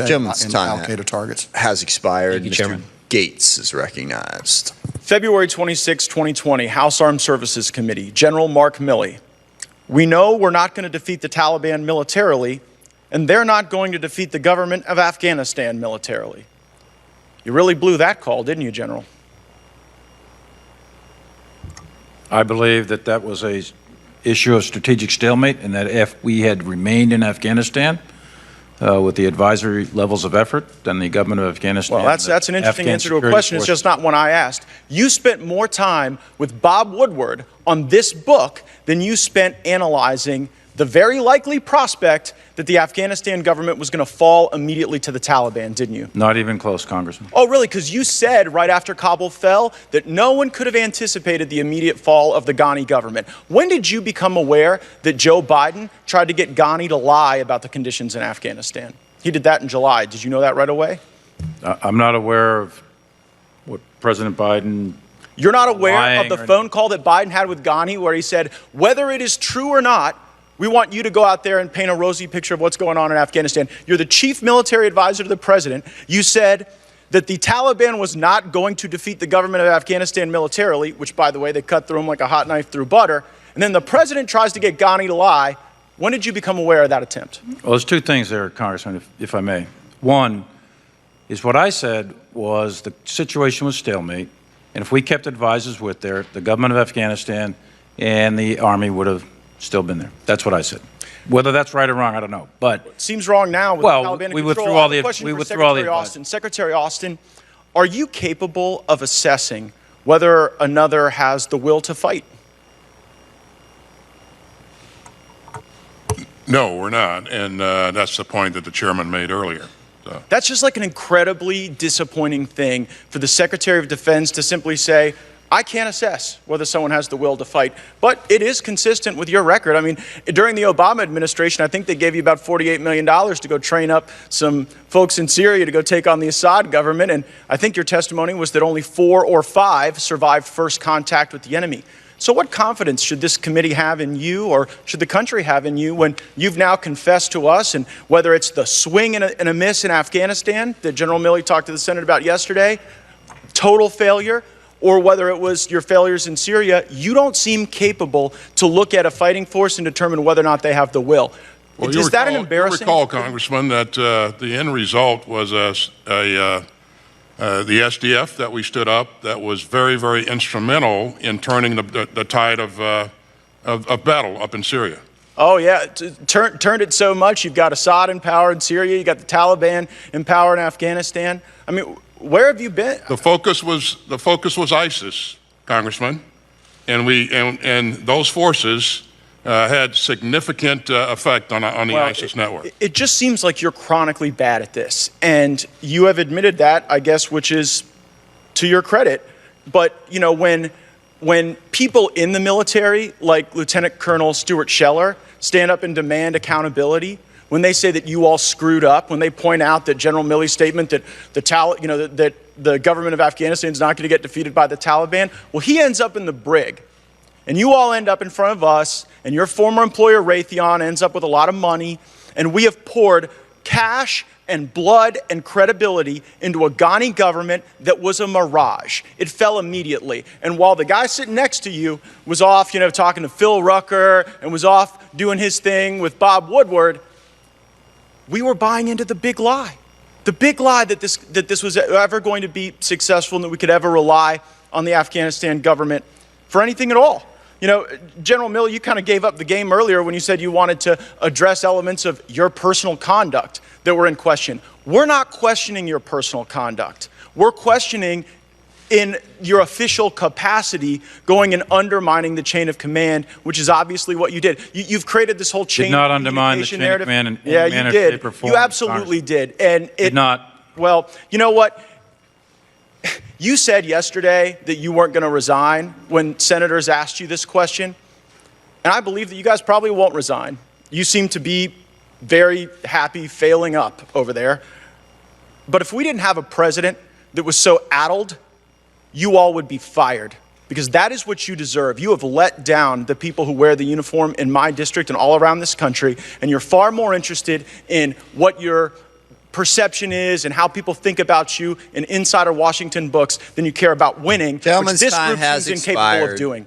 Gentleman's in time Al-Qaeda targets. has expired. Thank you, Mr. Chairman. Gates is recognized. February 26, 2020, House Armed Services Committee, General Mark Milley. We know we're not going to defeat the Taliban militarily, and they're not going to defeat the government of Afghanistan militarily. You really blew that call, didn't you, General? I believe that that was an issue of strategic stalemate, and that if we had remained in Afghanistan with the advisory levels of effort, then the government of Afghanistan... Well, that's an interesting answer to a question. It's just not one I asked. You spent more time with Bob Woodward on this book than you spent analyzing the very likely prospect that the Afghanistan government was going to fall immediately to the Taliban, didn't you? Not even close, Congressman. Oh, really? Because you said right after Kabul fell that no one could have anticipated the immediate fall of the Ghani government. When did you become aware that Joe Biden tried to get Ghani to lie about the conditions in Afghanistan? He did that in July. Did you know that right away? I'm not aware of what President Biden... You're not aware of the phone call that Biden had with Ghani where he said, whether it is true or not, we want you to go out there and paint a rosy picture of what's going on in Afghanistan. You're the chief military advisor to the president. You said that the Taliban was not going to defeat the government of Afghanistan militarily, which, by the way, they cut through them like a hot knife through butter. And then the president tries to get Ghani to lie. When did you become aware of that attempt? Well, there's two things there, Congressman, if I may. One is what I said was the situation was stalemate, and if we kept advisors with there, the government of Afghanistan and the Army would have still been there. That's what I said. Whether that's right or wrong, I don't know. But it seems wrong now with the Taliban in control. Secretary Austin. Secretary Austin, are you capable of assessing whether another has the will to fight? No, we're not, and that's the point that the chairman made earlier. So. That's just like an incredibly disappointing thing for the Secretary of Defense to simply say, I can't assess whether someone has the will to fight, but it is consistent with your record. I mean, during the Obama administration, I think they gave you about $48 million to go train up some folks in Syria to go take on the Assad government, and I think your testimony was that only 4 or 5 survived first contact with the enemy. So what confidence should this committee have in you, or should the country have in you, when you've now confessed to us, and whether it's the swing and a miss in Afghanistan that General Milley talked to the Senate about yesterday, total failure, or whether it was your failures in Syria, you don't seem capable to look at a fighting force and determine whether or not they have the will. Well, Is that an embarrassing? You recall, Congressman, that the end result was the SDF that we stood up that was very, very instrumental in turning the tide of battle up in Syria. Oh, yeah. Turned it so much. You've got Assad in power in Syria. You've got the Taliban in power in Afghanistan. I mean, where have you been? The focus was ISIS, Congressman, and those forces had significant effect on the ISIS network. It just seems like you're chronically bad at this, and you have admitted that, I guess, which is to your credit. But you know, when people in the military, like Lieutenant Colonel Stuart Scheller, stand up and demand accountability, when they say that you all screwed up, when they point out that General Milley's statement that that the government of Afghanistan is not going to get defeated by the Taliban, well, he ends up in the brig. And you all end up in front of us, and your former employer Raytheon ends up with a lot of money, and we have poured cash and blood and credibility into a Ghani government that was a mirage. It fell immediately. And while the guy sitting next to you was off, talking to Phil Rucker and was off doing his thing with Bob Woodward, we were buying into the big lie. The big lie that this was ever going to be successful and that we could ever rely on the Afghanistan government for anything at all. General Milley, you kind of gave up the game earlier when you said you wanted to address elements of your personal conduct that were in question. We're not questioning your personal conduct. We're questioning in your official capacity going and undermining the chain of command, which is obviously what you did. You've created this whole chain of undermine the chain narrative. of command in yeah, any manner, you did. shape, or form. You absolutely did. And it did not. Well, you know what? You said yesterday that you weren't going to resign when senators asked you this question, and I believe that you guys probably won't resign. You seem to be very happy failing up over there. But if we didn't have a president that was so addled, you all would be fired, because that is what you deserve. You have let down the people who wear the uniform in my district and all around this country, and you're far more interested in what your perception is and how people think about you in insider Washington books than you care about winning, Gentleman's which this time group has seems incapable of expired. doing.